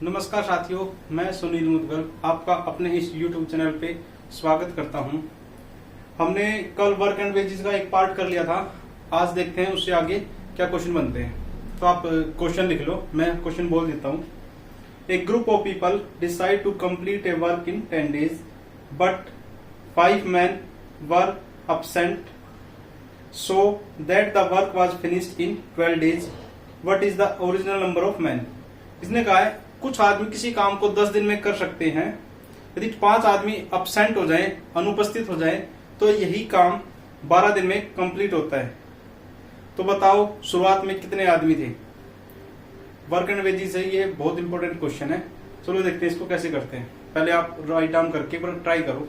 नमस्कार साथियों, मैं सुनील मुदगल आपका अपने इस YouTube चैनल पे स्वागत करता हूं। हमने कल वर्क एंड वेजेस का एक पार्ट कर लिया था। आज देखते हैं उससे आगे क्या क्वेश्चन बनते हैं। तो आप क्वेश्चन लिख लो, मैं क्वेश्चन बोल देता हूं। A group of people decide to complete a work in 10 days but 5 men were absent so that the work was finished in 12 days. What is the original number of men? इसने कहा है कुछ आदमी किसी काम को 10 दिन में कर सकते हैं। यदि 5 आदमी अब्सेंट हो जाएं, अनुपस्थित हो जाएं, तो यही काम 12 दिन में कंप्लीट होता है। तो बताओ शुरुआत में कितने आदमी थे। वर्क एंड वेजेस है, ये बहुत इंपॉर्टेंट क्वेश्चन है। चलो देखते हैं इसको कैसे करते हैं। पहले आप राइट डाउन करके ट्राई करो।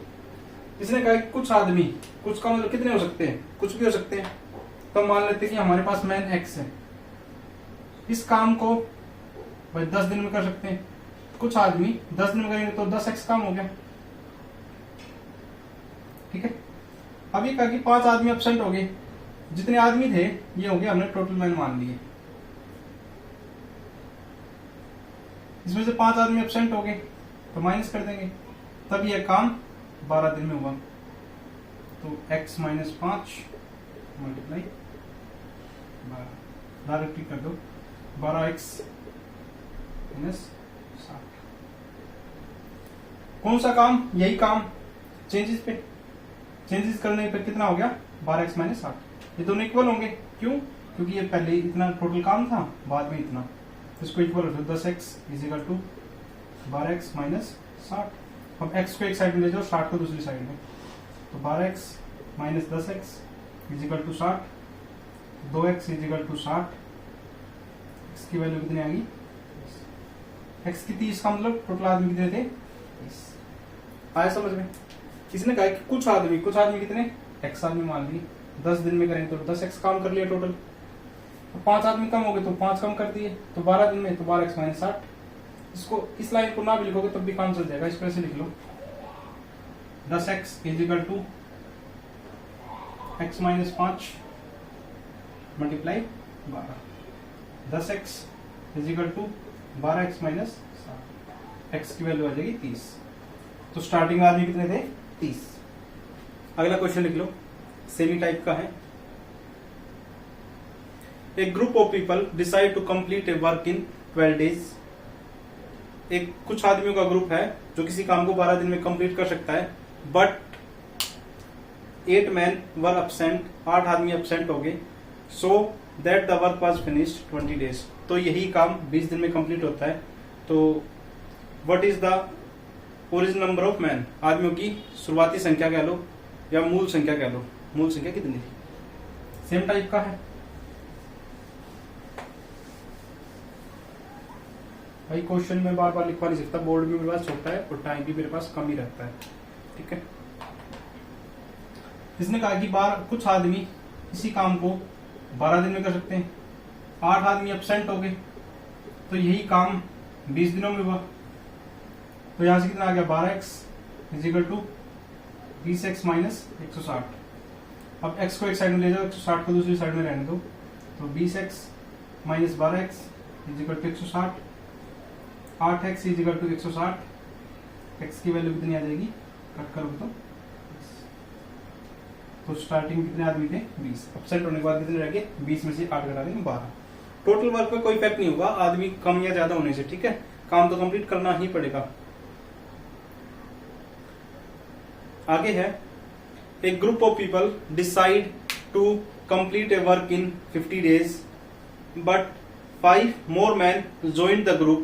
इसने कहा कि कुछ आदमी, कुछ का मतलब कितने हो सकते हैं, कुछ भी हो सकते हैं। तो मान लेते हैं कि हमारे पास मैन एक्स है। इस काम को भाई 10 दिन में कर सकते हैं। कुछ आदमी 10 दिन में करेंगे तो 10x काम हो गया। ठीक है। अब ये कहा कि 5 आदमी एब्सेंट हो गए। जितने आदमी थे ये हो गए, हमने टोटल मैन मान लिए। इसमें से 5 आदमी एब्सेंट हो गए तो माइनस कर देंगे, तब यह काम 12 दिन में हुआ। तो x - 5 मल्टीप्लाई 12, डायरेक्टली कर दो। 12x - 60। कौन सा काम? यही काम चेंजेस पे, चेंजेस करने पे कितना हो गया? 12x - 60। ये दोनों इक्वल होंगे। क्यों? क्योंकि ये पहले इतना टोटल काम था, बाद में इतना। इसको इक्वल रखो। 10x = 12x - 60। अब x को एक साइड में ले जाओ, 60 को दूसरी साइड में। तो 12x - 10x = 60। 2x = 60। x की वैल्यू कितनी आ गई? x की 30 का मतलब टोटल आदमी कितने थे? 30। आया समझ में? इसने कहा कि कुछ आदमी कितने? x आदमी मान लिए। 10 दिन में करेंगे तो 10x काम कर लिया टोटल। तो 5 आदमी कम हो गए तो 5 कम कर दिए। तो 12 दिन में तो 12x - 60। इसको इस लाइन को ना भी लिखोगे तब भी काम चल जाएगा। इसको ऐसे लिख लो। 10x = x - 5 multiply 12। 10x = 12x - 60। x की वैल्यू आ जाएगी 30। तो स्टार्टिंग में आदमी कितने थे? 30। अगला क्वेश्चन लिख लो, सेमी टाइप का है। A group of people decide to complete a work in 12 days। एक कुछ आदमियों का ग्रुप है जो किसी काम को 12 दिन में कंप्लीट कर सकता है। बट 8 men वर absent, 8 आदमी एब्सेंट हो गए। So that the work was finished 20 days। तो यही काम 20 दिन में कंप्लीट होता है। तो what is the original number of man? आदमियों की शुरुआती संख्या कह लो या मूल संख्या कह लो। मूल संख्या कितनी थी? सेम टाइप का है भाई। क्वेश्चन में बार बार लिखवा नहीं सकता, बोर्ड भी मेरे पास छोटा है और टाइम भी मेरे पास कम ही रहता है। ठीक है। इसने कहा कि कुछ आदमी इसी काम को 12 दिन में कर सकते हैं। 8 आदमी एब्सेंट हो गए तो यही काम 20 दिनों में हुआ। तो यहां से कितना आ गया? 12x = 20x - 160। अब x को एक साइड में ले जाओ, 160 को दूसरी साइड में रहने दो। तो 20x - 12x = 160। 8x = 160। x की वैल्यू कितनी आ जाएगी? कट करो तो स्टार्टिंग कितने आदमी थे? 20। एब्सेंट होने के बाद कितने रह गए? 20 में से 8 घटा देंगे 12। टोटल वर्क में कोई इफेक्ट नहीं होगा आदमी कम या ज्यादा होने से। ठीक है, काम तो कंप्लीट करना ही पड़ेगा। आगे है, a group of people decide to complete a work in 50 days but 5 more men joined the group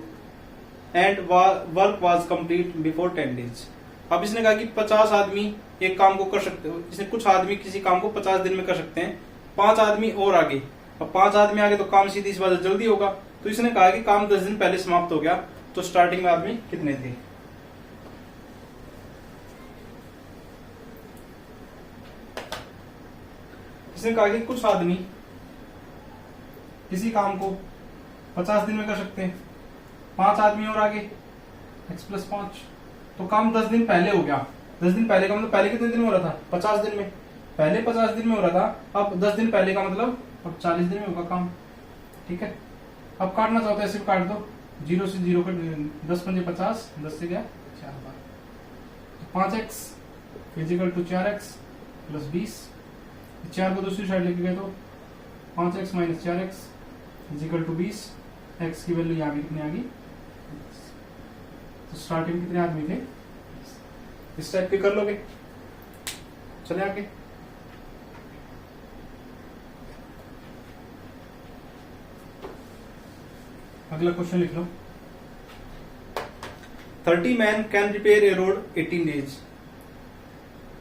and work was complete before 10 days। अब इसने कहा कि 50 आदमी एक काम को कर सकते हो। इसने कुछ आदमी किसी काम को 50 दिन में कर सकते हैं। 5 आदमी और आगे। अब 5 आदमी आगे तो काम सीधी सी बात है, जल्दी होगा। तो इसने कहा कि काम 10 दिन पहले समाप्त हो गया। तो स्टार्टिंग में आदमी कितने थे? इसने कहा कि कुछ आदमी किसी काम को 50 दिन में कर सकते हैं। 5 आदमी और आगे, x + 5। तो काम 10 दिन पहले हो गया। 10 दिन पहले का मतलब पहले कितने दिन में हो रहा था? 50 दिन में। पहले 50 दिन में हो रहा था, अब 10 दिन पहले का मतलब अब 40 दिन में होगा काम। ठीक है। अब काटना चाहते हैं सिर्फ काट दो। 0 से 0 का 10 पंजे 50, 10 से गया 4 बार, तो 5x is equal to 4x plus 20। 4 को दूसरी साइड लेके गए तो 5x minus 4x is equal to 20। x की वैल्यू यहाँ भी कितनी आ गई, तो स्टार्टिंग में कितने आदमी थे, इस टाइप के कर लोगे। चले आगे, अगला क्वेश्चन लिख लो। 30 man can repair A road 18 days।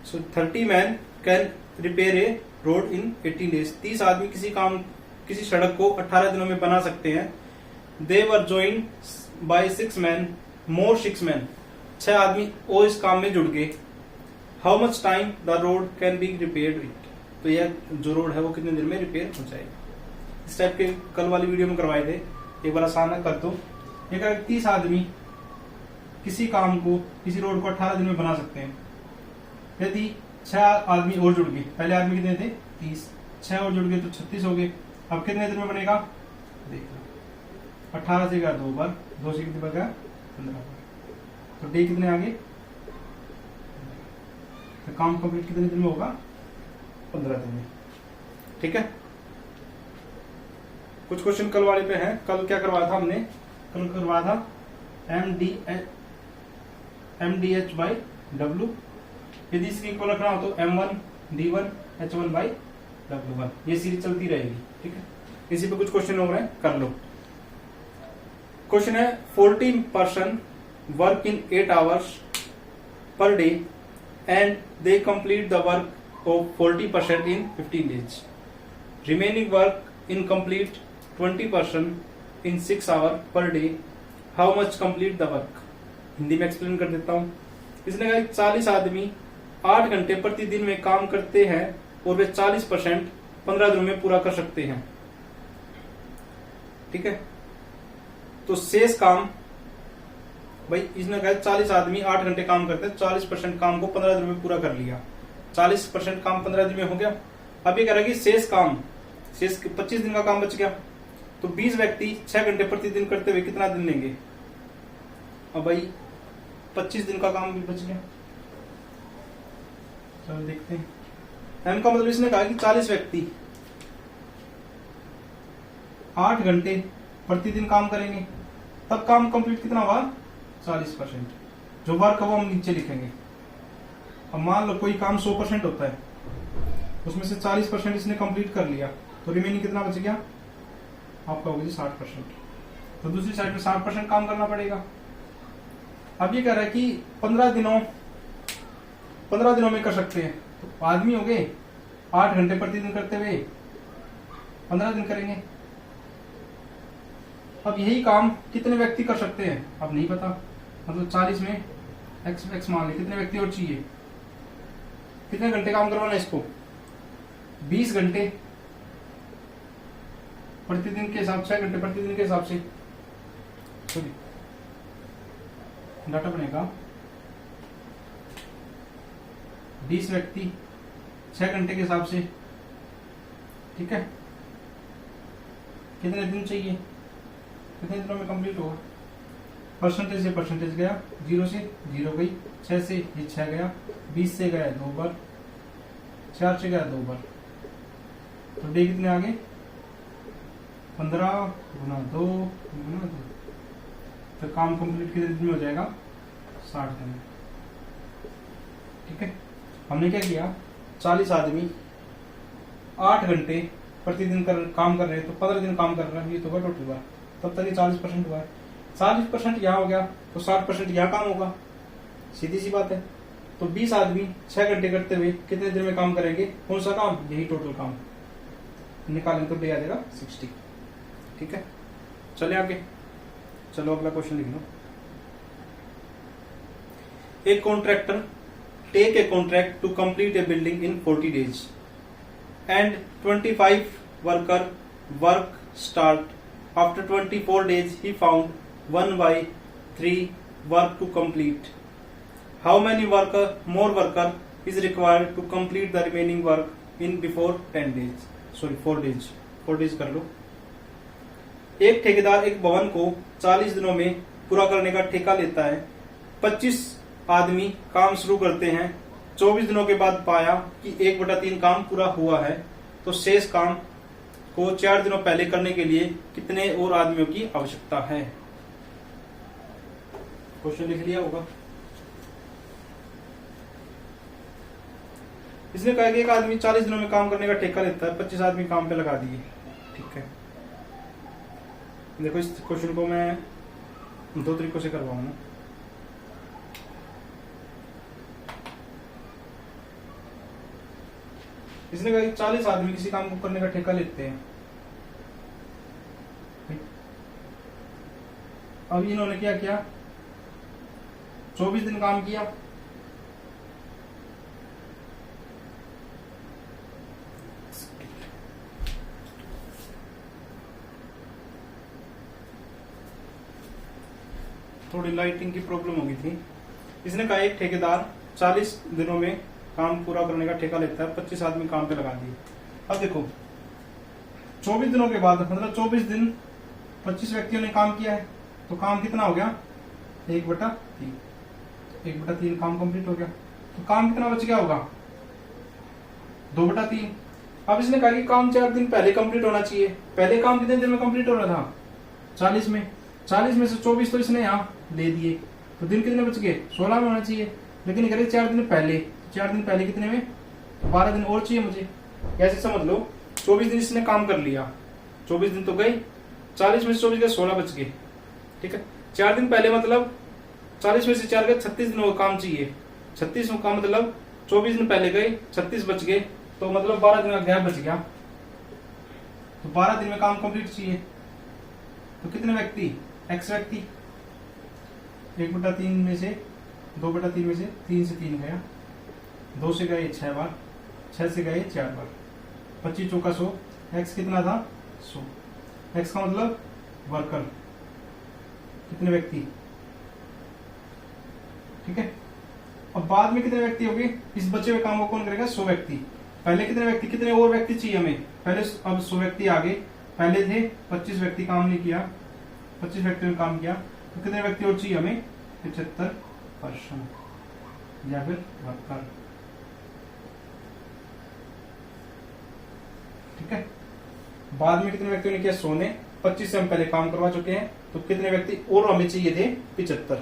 So 30 man can repair A road in 18 days। 30 आदमी किसी सड़क को 18 दिनों में बना सकते हैं। They were join by 6 man more 6 man. 6 आदमी और इस काम में जुड़ गए। How much time the road can be repaired it. तो यह जो रोड है वो कितने दिन में रिपेयर हो जाएगा। इस टाइप के कल वाली वीडियो में करवाए थे, एक बार आसान कर दो। ये कह 30 आदमी किसी काम को, किसी रोड को 18 दिन में बना सकते हैं। यदि 6 आदमी और जुड़ गए, पहले आदमी कितने थे 30, 6 और जुड़ गए तो 36 हो गए। अब कितने दिन में बनेगा, देखना 18 से गया 2 बार, 2 से कितने बार गया 15 बार, तो डे कितने आगे, तो काम कंप्लीट कितने दिन में होगा, 15 दिन में। ठीक है, कुछ क्वेश्चन कल वाले पे हैं। कल क्या करवाया था हमने, कल करवाया था MDH बाई W। यदि इसकी इक्वल रखना हो तो M1 D1 H1 by W1। ये सीरीज चलती रहेगी। ठीक है, इसी पे कुछ क्वेश्चन हो रहे हैं, कर लो। क्वेश्चन है 40 person work in 8 hours per day and they complete the work of 40% in 15 days। Remaining work incomplete 20% in 6 hours per day. How much complete the work. Hindi में एक्सप्लेन कर देता हूं। इसने कहा 40 आदमी 8 घंटे प्रतिदिन में काम करते हैं और वे 40% 15 दिनों में पूरा कर सकते हैं। ठीक है, तो शेष काम, भाई इसने कहा 40 आदमी 8 घंटे काम करते हैं, 40% काम को 15 दिनों में पूरा कर लिया। 40% काम 15 दिन में हो गया। अब ये कह रहा है कि शेष 25 दिन का काम बच गया। तो 20 व्यक्ति 6 घंटे प्रतिदिन करते हुए कितना दिन लेंगे। अब भाई 25 दिन का काम भी बच गया। चलो देखते हैं। एम का मतलब इसने कहा कि 40 व्यक्ति 8 घंटे प्रतिदिन काम करेंगे, तब काम कंप्लीट कितना हुआ, 40%। जो वर्क है वो हम नीचे लिखेंगे। अब मान लो कोई काम 100% होता है, उसमें से 40% इसने कंप्लीट कर लिया, तो रिमेनिंग कितना बच गया आपका, होगी 60%। तो दूसरी साइड में 60% काम करना पड़ेगा। अब ये कह रहा है कि 15 दिनों में कर सकते हैं। तो आदमी हो गए 8 घंटे प्रतिदिन करते हुए 15 दिन करेंगे। अब यही काम कितने व्यक्ति कर सकते हैं, अब नहीं पता। मतलब 40 में x मान ले, कितने व्यक्ति और चाहिए, कितने घंटे काम करवाना है इसको, 20 घंटे प्रतिदिन के हिसाब से, 6 घंटे प्रतिदिन के हिसाब से। सॉरी, डाटा बनेगा 20 व्यक्ति 6 घंटे के हिसाब से। ठीक है, कितने दिन चाहिए, कितने दिनों में कंप्लीट होगा। परसेंटेज से परसेंटेज गया, 0 से 0 गई, 6 से ये 6 गया, 20 से गया 2 बार, 4 से गया 2 बार, तो डे कितने आगे, 15 गुना 2 गुना 2, तो काम कंप्लीट कितने दिन में हो जाएगा, 60 दिन में। ठीक है, हमने क्या किया, 40 आदमी 8 घंटे प्रतिदिन काम कर रहे हैं, तो 15 दिन काम कर रहे हैं, ये तो टोटल हुआ। तब तक ये 40% हुआ है। 40% यहाँ हो गया तो 60% यहाँ काम होगा, सीधी सी बात है। तो 20 आदमी 6 घंटे करते हुए कितने दिन में काम करेंगे, कौन सा काम, यही टोटल काम निकालेंगे तो डे आ जाएगा 60। ठीक है, चले आगे, चलो अगला क्वेश्चन लिख लो। एक contractor take a contract to complete a building in 40 days and 25 worker work start. After 24 days, he found 1/3 work to complete. How many more worker is required to complete the remaining work in before 10 days? Sorry, 4 days. 4 days कर लो। एक ठेकेदार एक भवन को 40 दिनों में पूरा करने का ठेका लेता है। 25 आदमी काम शुरू करते हैं। 24 दिनों के बाद पाया कि 1/3 काम पूरा हुआ है, तो शेष काम को 4 दिनों पहले करने के लिए कितने और आदमियों की आवश्यकता है? क्वेश्चन लिख लिया होगा। इसने कहा कि एक आदमी 40 दिनों में काम करने का ठेका लेता है, 25 आदमी काम पे लगा दिए। ठीक है, देखो इस क्वेश्चन को मैं 2 तरीकों से करवाऊंगा। इसने कहा कि 40 आदमी किसी काम को करने का ठेका लेते हैं। अब इन्होंने क्या किया, 24 दिन काम किया। थोड़ी लाइटिंग की प्रॉब्लम हो गई थी। इसने कहा एक ठेकेदार 40 दिनों में काम पूरा करने का ठेका लेता है, 25 आदमी काम पे लगा दिए। अब देखो 24 दिनों के बाद मतलब 24 दिन 25 व्यक्तियों ने काम किया है, तो काम कितना हो गया? 1/3। 1/3 काम कंप्लीट हो गया, तो काम कितना बच गया होगा? 2/3। अब इसने कहा कि काम 4 दिन पहले कंप्लीट होना चाहिए। पहले काम कितने दिन में कंप्लीट होना था? 40 में। 40 में से 24 तो इसने यहाँ ले दिए, तो दिन कितने बच गए? 16 में होना चाहिए। लेकिन करें 4 दिन पहले, 4 दिन पहले कितने में? 12 दिन और चाहिए मुझे। ऐसे समझ लो 24 दिन इसने काम कर लिया, 24 दिन तो गए, 40 में से 24 गए, 16 बच गए। ठीक है, 4 दिन पहले मतलब 40 में से 4 गए, 36 दिनों का काम चाहिए। 36 का मतलब 24 दिन पहले गए, 36 बच गए, तो मतलब 12 दिन का गैप बच गया। तो 12 दिन में काम कंप्लीट चाहिए। तो कितने व्यक्ति? x व्यक्ति। 1/3 में से 2/3 में से 3 से 3 गया, 2 से गए 6 बार, 6 से गए 4 बार, 25 चौका 100। x कितना था? 100। x का मतलब वर्कर, कितने व्यक्ति? ठीक है, अब बाद में कितने व्यक्ति होंगे? इस बचे हुए काम को कौन करेगा? 100 व्यक्ति। पहले कितने व्यक्ति, कितने और व्यक्ति चाहिए हमें? पहले अब 100 व्यक्ति आगे, पहले थे 25 व्यक्ति काम नहीं किया, 25 व्यक्तियों ने काम किया, तो कितने व्यक्ति और चाहिए हमें? 75% या फिर वर्कर। ठीक है, बाद में कितने व्यक्तियों ने किया? 100 ने। 25 से हम पहले काम करवा चुके हैं, तो कितने व्यक्ति और हमें चाहिए थे? 75।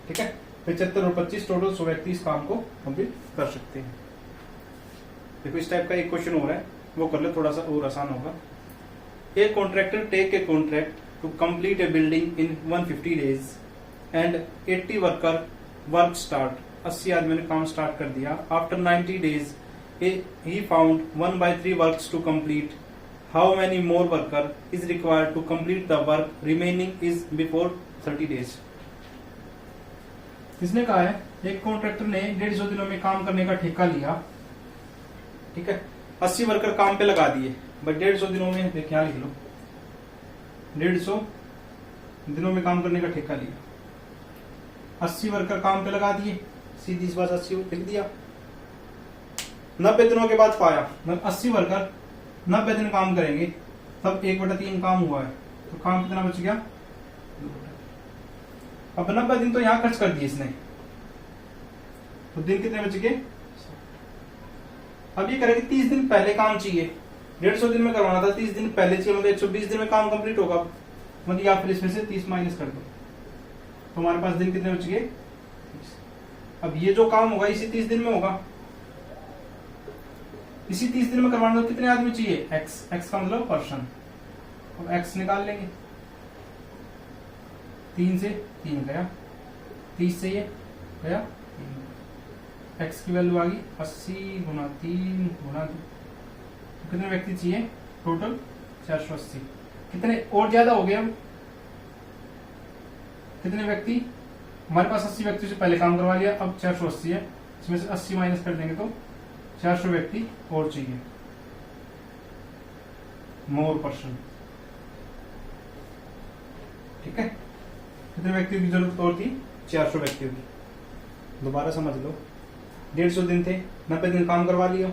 ठीक है, 75 और 25 टोटल 100 व्यक्ति इस काम को कंप्लीट कर सकते हैं। देखो इस टाइप का एक क्वेश्चन हो रहा है, वो कर ले, थोड़ा सा और आसान होगा। A contractor take a contract to complete a building in 150 days and 80 worker work start. 80 आदमियों ने काम स्टार्ट कर दिया। After 90 days he found 1/3 works to complete. How many more worker is required to complete the work remaining is before 30 days। इसने कहा है एक contractor ने 150 दिनों में काम करने का ठेका लिया। ठीक है, 80 वर्कर काम पे लगा दिए, बट 150 दिनों में, क्या लिख लो, 150 दिनों में काम करने का ठेका लिया। 80 वर्कर काम पे लगा दिए, सीधी इस बात 80 लिख दिया। 90 दिनों के बाद पाया, मतलब 80 वर्कर 90 दिन काम करेंगे, तब 1/3 काम हुआ है, तो काम कितना बच गया? 2/3। अब 90 दिन तो यहाँ खर्च कर दिए इसने, तो दिन कितने बच गए? अब ये करेंगे 30 दिन पहले काम चाहिए। 150 दिन में करवाना था, 30 दिन पहले चाहिए, मतलब 120 दिन में काम कंप्लीट होगा। मतलब या फिर इसमें से 30 माइनस कर दो, तो हमारे पास दिन कितने बच गए? 30। अब ये जो काम होगा इसी 30 दिन में होगा। इसी 30 दिन में करवाना तो कितने आदमी चाहिए? x का मतलब पर्सन। अब x निकाल लेंगे, 3 से 3 गया, 30 से ये गया 3, x की वैल्यू आ गई 80 गुना 3 गुना 2। तो कितने व्यक्ति चाहिए टोटल? 480। कितने और ज्यादा हो गया? अब कितने व्यक्ति? हमारे पास 80 व्यक्ति से पहले काम करवा लिया, अब 480 है, इसमें से 80 माइनस कर देंगे तो 400 व्यक्ति और चाहिए, मोर पर्सन। ठीक है, कितने व्यक्तियों की जरूरत और थी? 400 व्यक्तियों की। दोबारा समझ लो, 150 दिन थे, 90 दिन काम करवा लिया।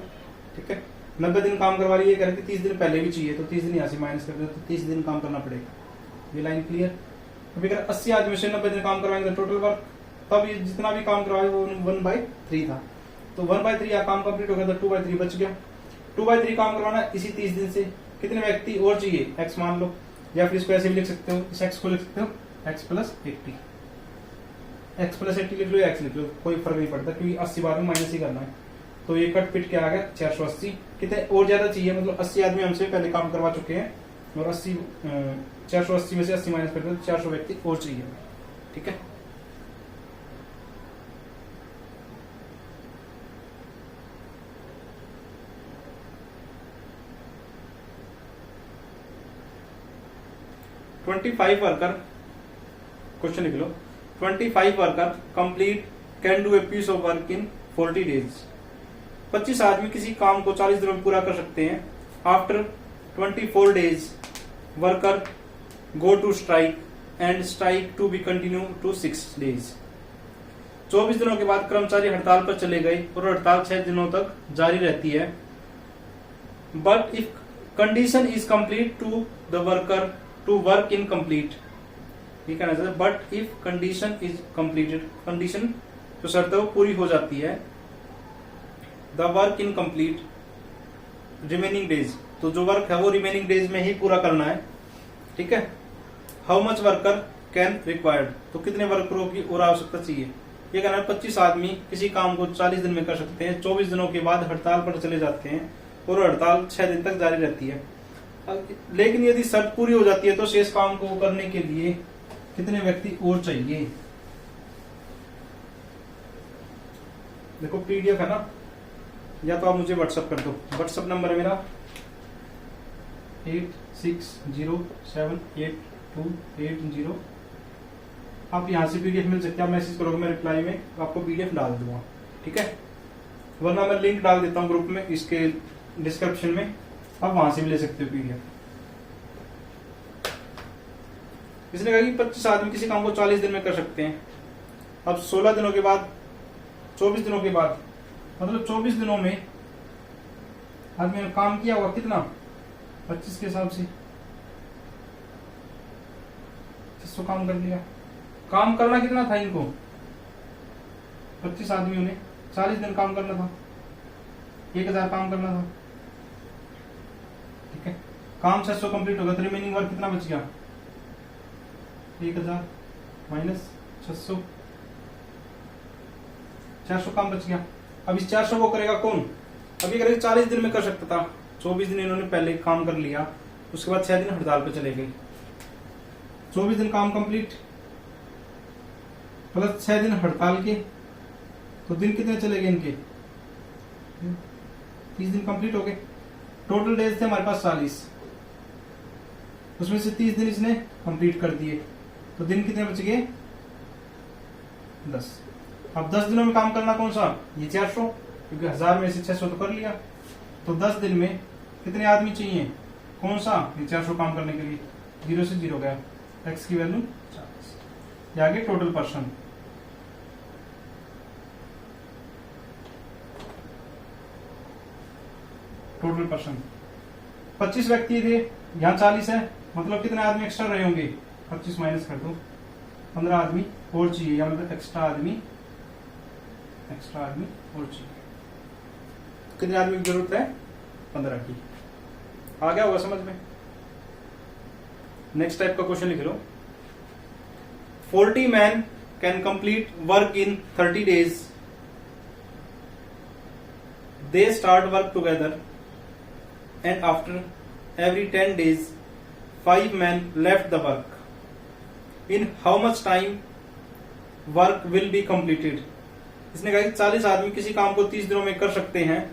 ठीक है, 90 दिन काम करवा लिए, करके 30 दिन पहले भी चाहिए, तो 30 दिन यहाँ से माइनस कर दो, तो 30 दिन काम करना पड़ेगा। ये लाइन क्लियर। अभी अगर 80 आदमी से 90 दिन काम करवाएंगे टोटल वर्क, तब ये जितना भी काम करवाए वो 1/3 था। तो 1/3 या काम कंप्लीट हो गया, तो 2/3 बच गया। 2/3 काम करवाना इसी 30 दिन से। कितने व्यक्ति और चाहिए, x मान लो, या फिर इसको ऐसे भी लिख सकते हो, इस x को लिख सकते हो x + 80, x + 80 लिख लो या x लिख लो, कोई फर्क नहीं पड़ता, क्योंकि 80 बाद में माइनस ही करना है। तो ये कट पिट के आ गया 480। कितने और ज्यादा चाहिए, मतलब 80 आदमी हमसे पहले काम करवा चुके हैं, और 480 में से 80 माइनस कर दो, 400 व्यक्ति और चाहिए। ठीक है, $25 वर्कर, क्वेश्चन लिख लो, 25 worker complete can do a piece of work in 40 days. 25 आदमी किसी काम को 40 दिनों में पूरा कर सकते हैं। After 24 days worker go to strike and strike to be continue to 6 days. 24 दिनों के बाद कर्मचारी हड़ताल पर चले गए और हड़ताल 6 दिनों तक जारी रहती है। But if condition is complete to the worker to work in complete, ये कहना चाहिए, but if condition is completed, condition जो शर्त है वो पूरी हो जाती है, the work in complete remaining days, तो जो वर्क है वो रिमेनिंग डेज में ही पूरा करना है। ठीक है, how much worker can required, तो कितने वर्करों की और आवश्यकता चाहिए। ये कहना है 25 आदमी किसी काम को 40 दिन में कर सकते हैं, 24 दिनों के बाद हड़ताल पर चले जाते हैं और हड़ताल 6 दिन तक जारी रहती है। लेकिन यदि शर्त पूरी हो जाती है तो शेष काम को करने के लिए कितने व्यक्ति और चाहिए। देखो पीडीएफ है ना, या तो आप मुझे व्हाट्सएप कर दो, व्हाट्सएप नंबर है मेरा 86078280। आप यहाँ से पीडीएफ मिल सकते हैं, आप मैसेज करोगे, मैं रिप्लाई में आपको पीडीएफ डाल दूंगा। ठीक है, वरना मैं लिंक डाल देता हूँ ग्रुप में, इसके डिस्क्रिप्शन में, आप वहां से भी ले सकते हो पीडीएफ। इसने कहा कि 25 आदमी किसी काम को 40 दिन में कर सकते हैं। अब 16 दिनों के बाद, 24 दिनों के बाद, मतलब 24 दिनों में आदमी ने काम किया होगा कितना, 25 के हिसाब से 600 काम कर लिया। काम करना कितना था इनको, 25 आदमियों ने 40 दिन काम करना था, 1000 काम करना था। ठीक है, काम 600 कंप्लीट होगा, तो रिमेनिंग वर्क कितना बच गया, 1000 माइनस 600, 400 काम बच गया। अब इस 400 को करेगा कौन, अभी करेगा 40 दिन में कर सकता था, 24 दिन इन्होंने पहले काम कर लिया, उसके बाद 6 दिन हड़ताल पे चले गए, 24 दिन काम कंप्लीट प्लस 6 दिन हड़ताल के, तो दिन कितने चले गए इनके, 30 दिन कंप्लीट हो गए। टोटल डेज थे हमारे पास 40, उसमें से 30 दिन इसने कंप्लीट कर दिए, तो दिन कितने बच गए, 10। अब 10 दिनों में काम करना कौन सा, ये 400, क्योंकि 1000 में से 600 तो कर लिया, तो 10 दिन में कितने आदमी चाहिए, कौन सा, ये 400 काम करने के लिए, 0 से 0 गया, x की वैल्यू 40। ये आगे टोटल पर्सन, टोटल पर्सन 25 व्यक्ति थे, यहाँ 40 है, मतलब कितने आदमी एक्स्ट्रा रहे होंगे, 25 माइनस कर दो, 15 आदमी और चाहिए, या मतलब एक्स्ट्रा आदमी और चाहिए। कितने आदमी की जरूरत है, 15 की। आ गया होगा समझ में। नेक्स्ट टाइप का क्वेश्चन लिख लो, 40 man can complete work in 30 days, they start work together and after every 10 days 5 men left the work. In how much time work will be completed? इसने कहा कि 40 आदमी किसी काम को 30 दिनों में कर सकते हैं,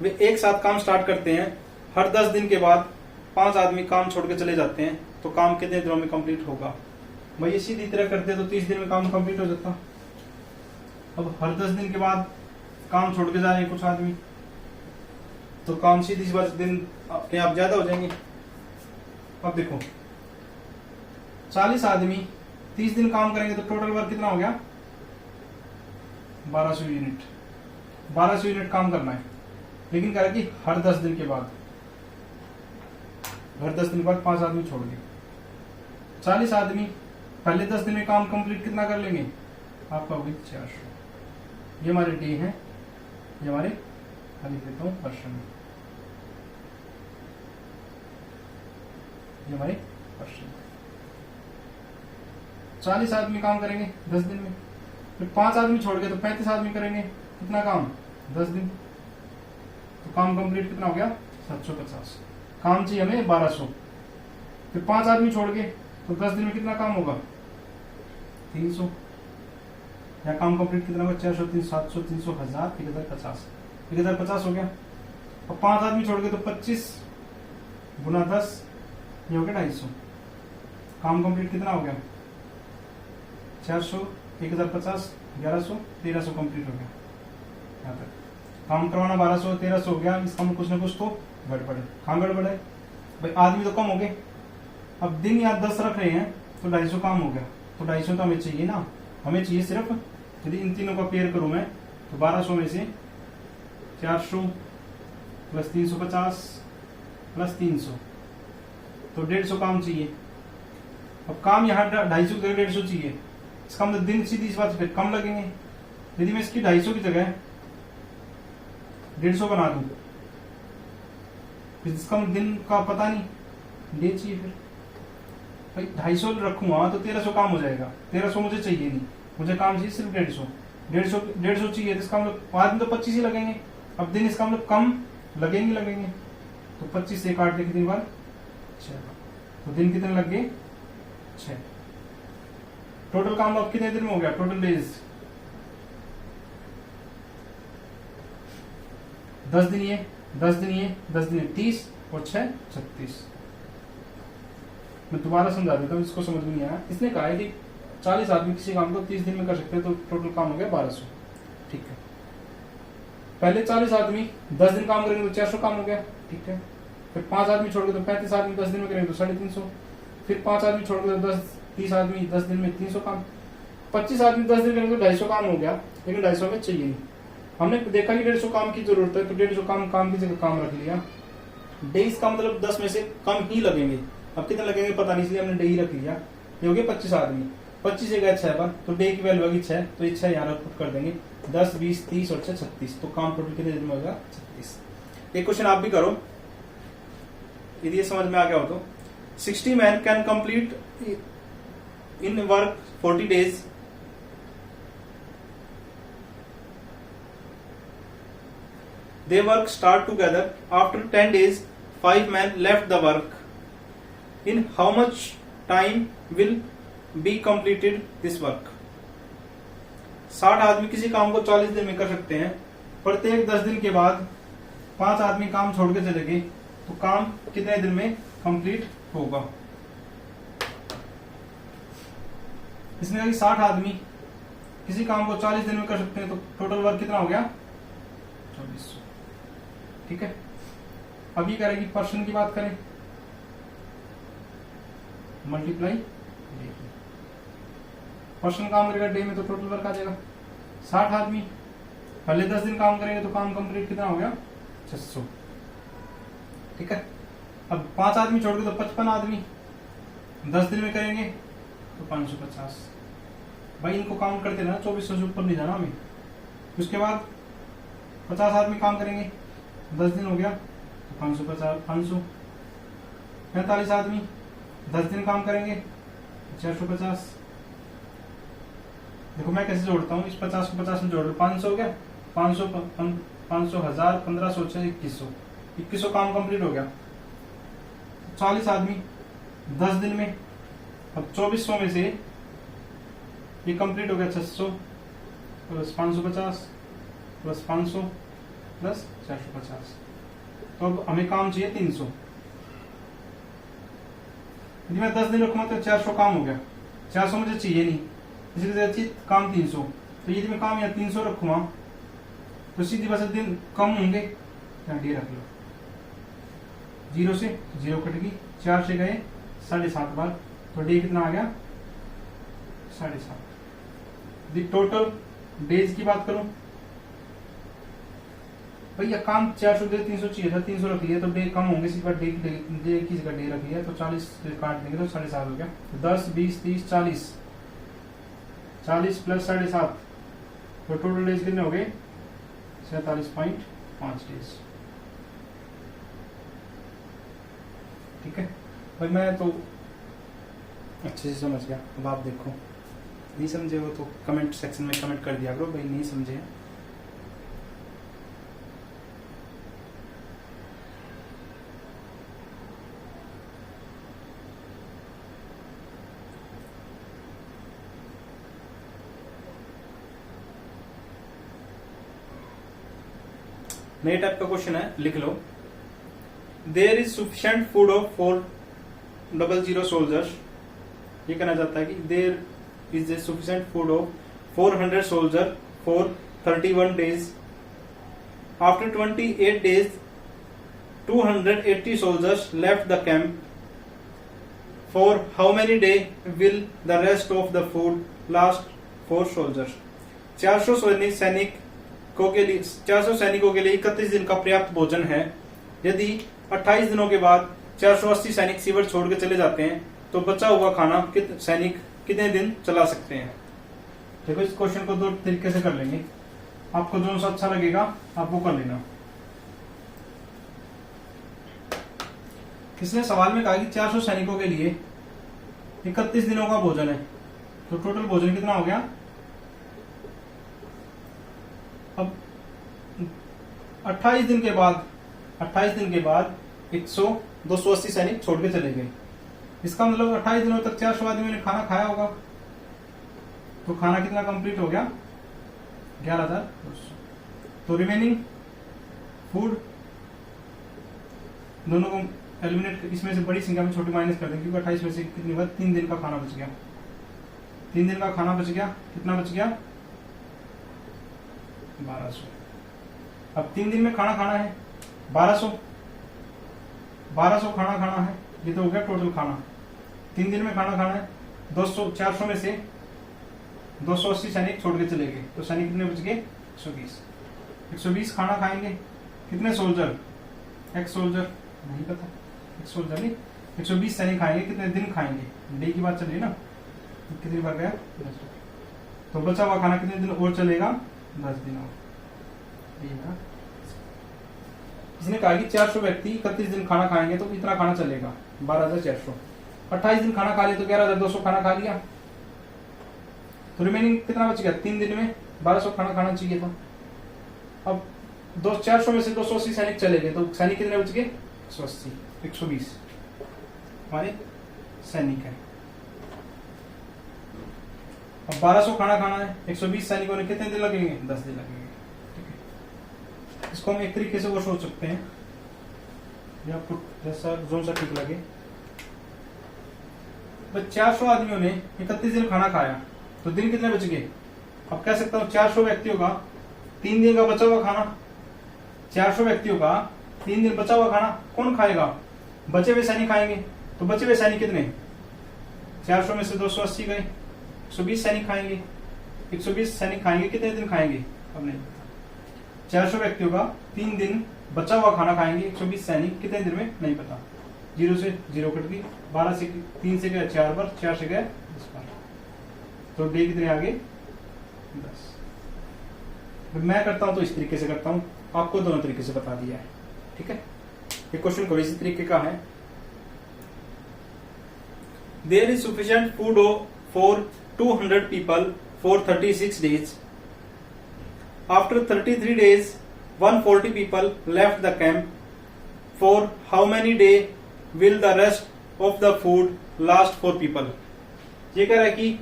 वे एक साथ काम स्टार्ट करते हैं, हर 10 दिन के बाद 5 आदमी काम छोड़ के चले जाते हैं, तो काम कितने दिनों में कंप्लीट होगा। भाई ये सीधी तरह करते तो 30 दिन में काम कंप्लीट हो जाता। अब हर 10 दिन के बाद काम छोड़ के जा रहे हैं कुछ आदमी, तो काम सीधी सी बात दिन अपने आप ज्यादा हो जाएंगे। अब देखो 40 आदमी 30 दिन काम करेंगे तो टोटल वर्क कितना हो गया, 1200 यूनिट। 1200 यूनिट काम करना है, लेकिन कह रहा है कि हर 10 दिन के बाद, हर 10 दिन के बाद 5 आदमी छोड़ के, 40 आदमी पहले 10 दिन में काम कंप्लीट कितना कर लेंगे, आपका होगी 400। ये हमारे डे हैं, ये हमारे लिख देता हूँ पर्सन, ये हमारे पर्सन। 40 आदमी काम करेंगे 10 दिन में, फिर 5 आदमी छोड़ के तो 35 आदमी करेंगे कितना काम, 10 दिन। तो काम कंप्लीट कितना हो गया, 750। काम चाहिए हमें 1200। फिर 5 आदमी छोड़ के तो 10 दिन में कितना काम होगा, 300। या काम कंप्लीट कितना होगा, 400, 300, 700, 300, 1000, 1050। 1050 हो गया। और 5 आदमी छोड़ के तो 25 गुना 10, ये हो गया 250। काम कंप्लीट कितना हो गया, 400, 1050, 1100, 1300 कंप्लीट हो गया। यहाँ तक काम करवाना 1200, 1300 हो गया। इसका में कुछ ना कुछ तो गड़बड़ है। कहाँ गड़बड़ है भाई, आदमी तो कम हो गए। अब दिन या 10 रख रहे हैं तो 250 काम हो गया। तो 250 तो हमें चाहिए ना, हमें चाहिए सिर्फ, यदि इन तीनों का पेयर करूं मैं तो 1200 में से 400 प्लस 350 प्लस 300 तो 150 काम चाहिए। अब काम यहाँ 250 की जगह 150 चाहिए, इसका मतलब दिन सीधी इस बात पे कम लगेंगे। यदि मैं इसकी 250 की जगह 150 बना दूं, इसका दिन का पता नहीं, डे चाहिए। फिर भाई 250 रखूंगा तो 1300 काम हो जाएगा। 1300 मुझे चाहिए नहीं, मुझे काम चाहिए सिर्फ 150। 150 चाहिए तो इसका मतलब आदमी तो 25 ही लगेंगे। अब दिन इसका मतलब कम लगेंगे। तो 25 से काट दे कितनी बार, 6 बार। तो दिन कितने लग गए, 6। टोटल काम अब कितने दिन में हो गया, टोटल डेज 10 दिन, ये 10 दिन, ये 10 दिन, 30 और 6 36। मैं दोबारा समझा देता हूँ, इसको समझ में नहीं आया। इसने कहा है कि 40 आदमी किसी काम को 30 दिन में कर सकते हैं, तो टोटल काम हो गया 1200। ठीक है, पहले 40 आदमी 10 दिन काम करेंगे तो 400 काम हो गया। ठीक है, फिर 5 आदमी छोड़ के तो 35 आदमी 10 दिन में करेंगे तो 350। फिर 5 आदमी छोड़ के तो 30 आदमी 10 दिन में 300 काम। 25 आदमी 10 दिन करेंगे तो 250 काम हो गया, लेकिन 250 में चाहिए नहीं। हमने देखा कि 150 काम की जरूरत है, तो 150 काम की जगह काम रख लिया। डेज का मतलब 10 में से कम ही लगेंगे। अब कितने लगेंगे पता नहीं, इसलिए हमने डे ही रख लिया। ये हो गया 25 आदमी, 25 से गया 6 बार, तो डे की वैल्यू होगी 6, तो ये 6 यहाँ पुट कर देंगे। 10, 20, 30 और 6 36। तो काम टोटल कितने दिन में होगा, 36। एक क्वेश्चन आप भी करो, यदि ये समझ में आ गया हो तो। 60 man can complete in work 40 days. They work start together. After 10 days, 5 men left the work. In how much time will be completed this work? 60 आदमी किसी काम को 40 दिन में कर सकते हैं। प्रत्येक 10 दिन के बाद 5 आदमी काम छोड़ के चले गए, तो काम कितने दिन में कंप्लीट होगा। इसने कहा कि 60 आदमी किसी काम को 40 दिन में कर सकते हैं, तो टोटल वर्क कितना हो गया, 2400। ठीक है, अब ये करेगी पर्सन की बात करें, मल्टीप्लाई डे की। पर्सन काम करेगा डे में तो टोटल वर्क आ जाएगा 60 आदमी। पहले 10 दिन काम करेंगे तो काम कंप्लीट कितना हो गया, 600। ठीक है, अब 5 आदमी छोड़ के तो 55 आदमी 10 दिन में करेंगे तो 550। भाई इनको काउंट करते रहना, 2400 से ऊपर नहीं जाना हमें। उसके बाद 50 आदमी काम करेंगे, 10 दिन हो गया तो 550, 500। 45 आदमी 10 दिन काम करेंगे 450। देखो मैं कैसे जोड़ता हूँ, इस 50 को 50 में जोड़ लो, 500 हो गया, 500, 1000, 1500, 2100। 2100 काम कंप्लीट हो गया। 40 आदमी 10 दिन में, अब 2400 में से ये कंप्लीट हो गया 600 प्लस 550 प्लस 500 प्लस 450। तो अब हमें काम चाहिए 300। यदि मैं 10 दिन रखूंगा तो 400 काम हो गया। 400 मुझे चाहिए नहीं, इसलिए चाहिए काम 300। तो यदि मैं काम यहाँ 300 रखूंगा तो सीधी बात है दिन कम होंगे, यहाँ डी रख लो। 0 से 0 कट गई, 4 से गए 7.5 बार, तो डी कितना आ गया, 7.5। यदि टोटल डेज की बात करूं, भैया काम 400 डे 300 चाहिए था, 300 रख लिया तो डे कम होंगे, इसी बार डे की जगह डे रख लिया तो 40 काट देंगे तो 7.5 हो गया। 10 20 30 40, 40 प्लस 7.5 तो टोटल डेज कितने हो गए? 47.5 डेज। ठीक है भाई, मैं तो अच्छे से समझ गया। अब आप देखो, नहीं समझे हो तो कमेंट सेक्शन में कमेंट कर दिया करो भाई नहीं समझे। नए टाइप का क्वेश्चन है, लिख लो। There is sufficient food of 400 soldiers. ये कहना चाहता है कि there is a sufficient food of 400 soldier for 31 days. After 28 days 280 soldiers left the camp. For how many day will the rest of the food last for soldiers. 400 सैनिकों के लिए 31 दिन का पर्याप्त भोजन है। यदि 28 दिनों के बाद 480 सैनिक शिविर छोड़ के चले जाते हैं तो बचा हुआ खाना सैनिक कितने दिन चला सकते हैं? देखो, इस क्वेश्चन को दो तरीके से कर लेंगे, आपको जो सा अच्छा लगेगा आप वो कर लेना। किसने सवाल में कहा कि 400 सैनिकों के लिए 31 दिनों का भोजन है, तो टोटल भोजन कितना हो गया? अब 28 दिन के बाद 280 सैनिक छोड़ के चले गए। इसका मतलब 28 दिनों तक 400 आदमियों ने खाना खाया होगा, तो खाना कितना कंप्लीट हो गया? 11,200। तो रिमेनिंग फूड दोनों को एलिमिनेट, इसमें से बड़ी संख्या में छोटी माइनस कर दें, क्योंकि 28 में से कितनी बार 3 दिन का खाना बच गया। 3 दिन का खाना बच गया, कितना बच गया? 1200। अब 3 दिन में खाना खाना है 1200 खाना है, ये तो हो गया टोटल खाना। 3 दिन में खाना खाना है 200, 400 में से 280 सैनिक छोड़ के चले गए, तो सैनिक कितने बच गए? 120 खाना खाएंगे। कितने सोल्जर? एक सोल्जर नहीं पता, एक सोल्जर नहीं, 120 सैनिक खाएंगे। कितने दिन खाएंगे? डे की बात चल रही है ना, कितनी बार गया? 10। तो बचा हुआ खाना कितने दिन और चलेगा? 10 दिन और। इसने कहा कि 400 व्यक्ति 31 दिन खाना खाएंगे तो इतना खाना चलेगा 12,400। 28 दिन खाना खा लिया तो 11,200 खाना खा लिया, तो रिमेनिंग कितना बच गया? 3 दिन में 1200 खाना खाना चाहिए था। अब 400 में से 280 सैनिक चले गए, तो सैनिक कितने बच गए? 180, 120 हमारे सैनिक है। अब 1200 खाना खाना है, 120 सैनिकों ने कितने दिन लगेंगे? 10 दिन लगेंगे। इसको हम एक तरीके से वो सोच सकते हैं, या आपको जैसा जो सा ठीक लगे। 400 आदमियों ने 31 दिन खाना खाया, तो दिन कितने बच गए? अब कह सकता हूँ 400 व्यक्तियों का 3 दिन का बचा हुआ खाना। 400 व्यक्तियों का 3 दिन बचा हुआ खाना कौन खाएगा? बचे हुए सैनिक खाएंगे। तो बचे हुए सैनिक कितने? 400 में से 280 गए, 120 सैनिक खाएंगे। 120 सैनिक खाएंगे, कितने दिन खाएंगे? अब नहीं पता। 400 व्यक्तियों का 3 दिन बचा हुआ खाना खाएंगे, 120 सैनिक कितने दिन में? नहीं पता। 0 से 0 कट गई, 12 से 3 से गया 4 बार, 4 से गया 10 बार, तो डे कितने आगे? 10। मैं करता हूं तो इस तरीके से करता हूं, आपको दोनों तरीके से बता दिया है। ठीक है, ये क्वेश्चन को इसी तरीके का है। There is sufficient food for 200 people for 36 days. After 33 days, 140 people left the camp. For how many days will the rest of the food last for people? ये कह रहा है कि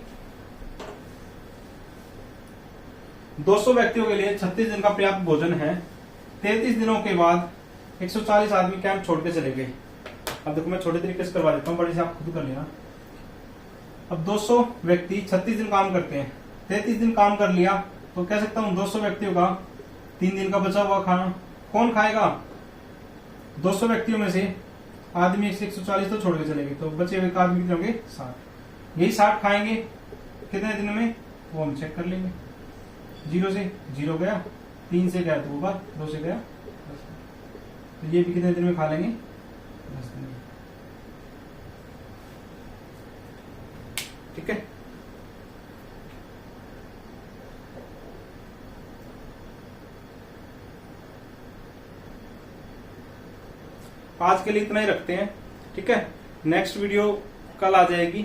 200 व्यक्तियों के लिए 36 दिन का पर्याप्त भोजन है। 33 दिनों के बाद 140 आदमी कैंप छोड़ के चले गए। अब देखो, मैं छोटे तरीके से करवा देता हूँ, बड़ी से आप खुद कर लेना। अब 200 व्यक्ति 36 दिन काम करते हैं, 33 दिन काम कर लिया, तो कह सकता हूं 200 व्यक्तियों का 3 दिन का बचा हुआ खाना कौन खाएगा? 200 व्यक्तियों में से आदमी 140 तो छोड़ के चले गए, तो बचे हुए आदमी कितने होंगे? 60। यही 60 खाएंगे कितने दिन में? वो हम चेक कर लेंगे। 0 से 0 गया, 3 से गया 2 बार, 2 से गया तो ये भी कितने दिन में खा लेंगे? 10 दिन में। ठीक है। आज के लिए इतना ही रखते हैं। ठीक है, नेक्स्ट वीडियो कल आ जाएगी,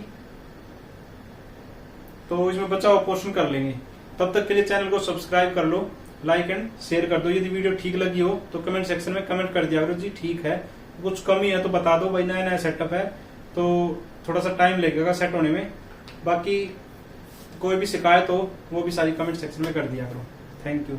तो इसमें बचा हुआ पोर्शन कर लेंगे। तब तक के लिए चैनल को सब्सक्राइब कर लो, लाइक एंड शेयर कर दो। यदि वीडियो ठीक लगी हो तो कमेंट सेक्शन में कमेंट कर दिया करो जी ठीक है, कुछ कमी है तो बता दो भाई, नया नया सेटअप है तो थोड़ा सा टाइम लगेगा सेट होने में। बाकी कोई भी शिकायत हो वो भी सारी कमेंट सेक्शन में कर दिया करो। Thank you.